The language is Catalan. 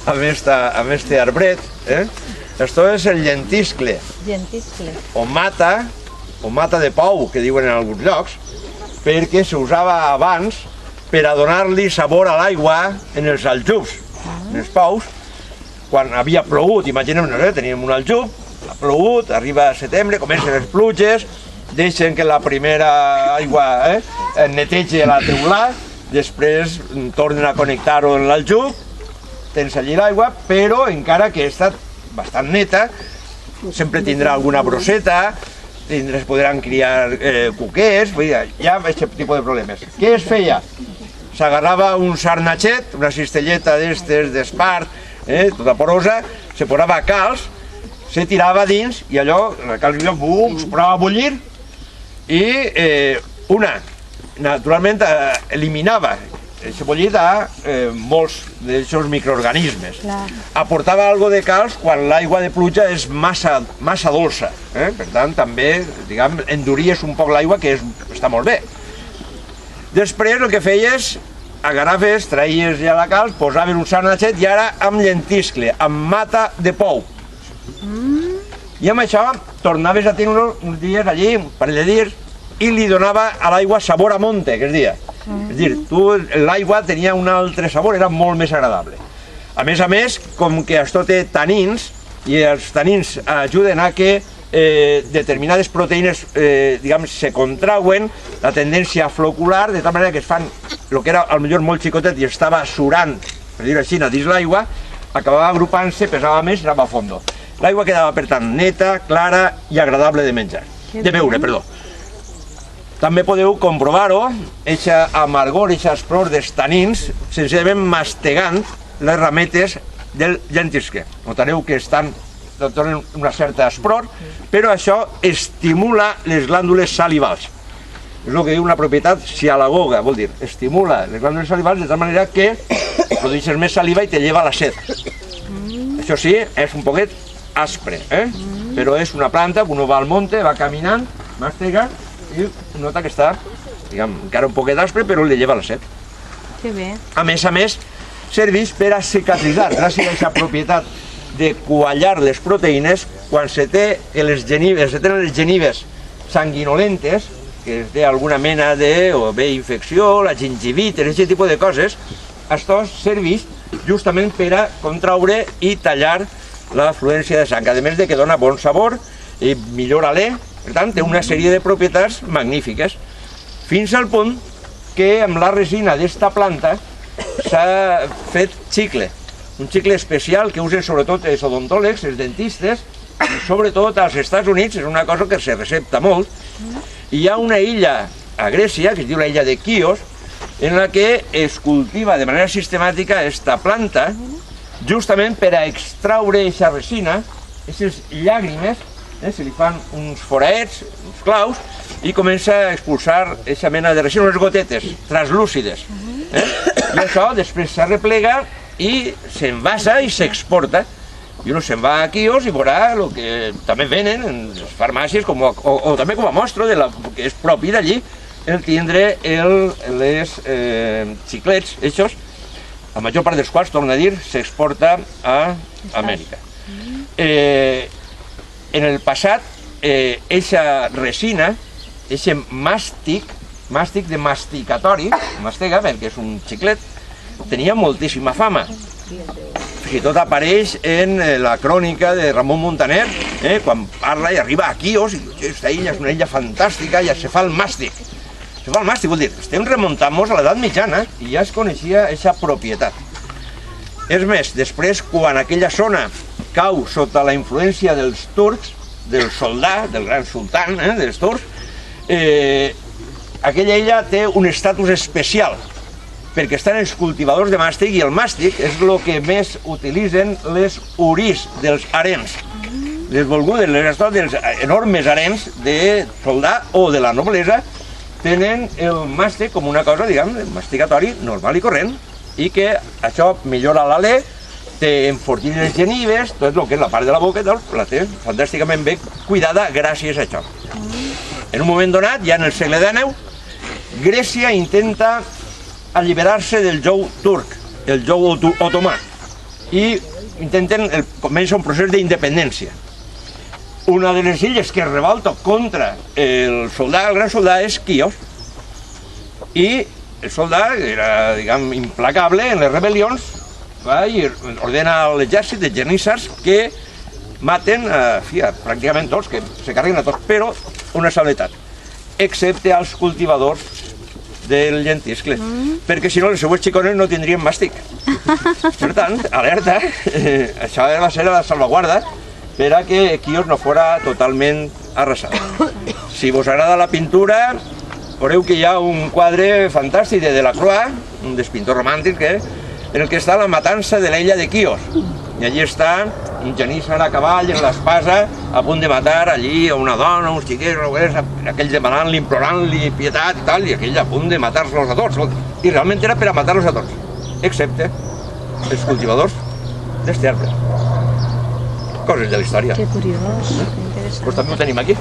amb este arbret. Esto és el llentiscle. Llentiscle. O mata de pou, que diuen en alguns llocs, perquè s'usava abans per a donar-li sabor a l'aigua en els aljubs, en els pous. Quan havia plogut, imaginem, teníem un aljub, ha plogut, arriba a setembre, comencen les pluges, deixen que la primera aigua netegi la teulà, després tornen a connectar-ho en l'aljub, tens allí l'aigua, però encara que ha estat bastant neta, sempre tindrà alguna brosseta, es podran criar cuquers, hi ha aquest tipus de problemes. Què es feia? S'agarrava un sarnatxet, una cistelleta d'estes d'espart, tota porosa, se posava calç, se tirava dins i allò, el calç es posava a bullir i naturalment eliminava aquest bullit a molts d'aquests microorganismes. Aportava algo de calç quan l'aigua de pluja és massa dolça. Per tant, també, diguem, enduries un poc l'aigua, que està molt bé. Després el que feies, agafaves, traies ja la calç, posaves un sarnatxet i ara amb llentiscle, amb mata de pou. I amb això tornaves a tenir uns dies allí, un parell de dies, i li donava a l'aigua sabor a monte, que es deia. És a dir, l'aigua tenia un altre sabor, era molt més agradable. A més, com que això té tanins, i els tanins ajuden a que determinades proteïnes, diguem, se contrauen, la tendència flocular, de tal manera que es fan, el que era potser molt xicotet i estava surant, per dir-ho així, dins l'aigua, acabava agrupant-se, pesava més i anava a fondo. L'aigua quedava, per tant, neta, clara i agradable de menjar, de beure, perdó. També podeu comprovar-ho, aquesta amargor, aquest espror dels tanins, senzillament mastegant les rametes del llentiscle. Notareu que donen una certa espror, però això estimula les glàndules salivals. És el que diu una propietat cialagoga, vol dir, estimula les glàndules salivals de tal manera que produeixes més saliva i te lleva la set. Això sí, és un poquet aspre, però és una planta que uno va al monte, va caminant, mastega, i nota que està, diguem, encara un poquet aspre, però li lleva la set. Que bé. A més, serveix per a cicatritzar, gràcies a aquesta propietat de quallar les proteïnes, quan se tenen les genives sanguinolentes, que es té alguna mena de infecció, la gingivitis, aquest tipus de coses, això serveix justament per a contraure i tallar la fluència de sang, a més de que dona bon sabor i millora l'alè. Per tant, té una sèrie de propietats magnífiques, fins al punt que amb la resina d'esta planta s'ha fet xicle, un xicle especial que usen sobretot els odontòlegs, els dentistes, sobretot als Estats Units, és una cosa que se recepta molt. Hi ha una illa a Grècia, que es diu la illa de Quios, en la que es cultiva de manera sistemàtica aquesta planta, justament per a extraure aquesta resina, aquestes llàgrimes, se li fan uns foraets, uns claus, i comença a expulsar aquesta mena de resina, unes gotetes translúcides. I això després s'arreplega i s'envasa i s'exporta. I uno se'n va a Quios i veurà el que també venen en les farmàcies, o també com a mostra, que és propi d'allí, el tindre les xiclets, eixos, la major part dels quals, torno a dir, s'exporta a Amèrica. En el passat, eixa resina, eixe màstic de masticatori, mastega, perquè és un xiclet, tenia moltíssima fama. Fins i tot apareix en la crònica de Ramon Muntaner, quan parla i arriba a Quios, i aquesta illa és una illa fantàstica, ja se fa el màstic. Se fa el màstic, vol dir, estem remuntant-nos a l'edat mitjana i ja es coneixia aquesta propietat. És més, després, quan aquella zona cau sota la influència dels turcs, del soldà, del gran sultà, dels turcs, aquella illa té un estatus especial, perquè estan els cultivadors de màstic, i el màstic és el que més utilitzen les urís dels harems. Les volgudes, dels enormes harems de soldà o de la noblesa, tenen el màstic com una cosa, diguem, masticatori normal i corrent, i que això millora l'alè, enfortir les genives, tot el que és la part de la boca, la té fantàsticament ben cuidada gràcies a això. En un moment donat, ja en el segle XIX, Grècia intenta alliberar-se del jou turc, el jou otomà. i intenten comença un procés d'independència. Una de les illes que es revolta contra el gran soldat, és Quios. I el soldat era, diguem, implacable en les rebel·lions, i ordena a l'exèrcit de geníssars que maten pràcticament tots, que se carreguen a tots, però una salvetat, excepte als cultivadors del llentiscle, perquè si no les seues xicones no tindrien màstic. Per tant, alerta, això va ser la salvaguarda per a que Quios no fora totalment arrasat. Si vos agrada la pintura, veureu que hi ha un quadre fantàstic de Delacroix, un dels pintors romàntics, en el que està la matança de l'illa de Quios. I allí està un genísser a cavall en l'espasa a punt de matar allí a una dona, uns xiquets, aquell demanant-li, implorant-li pietat i tal, i aquell a punt de matar-los a tots. I realment era per a matar-los a tots, excepte els cultivadors d'este arbre. Coses de la història. Que curiós, que interessant. Doncs també ho tenim aquí.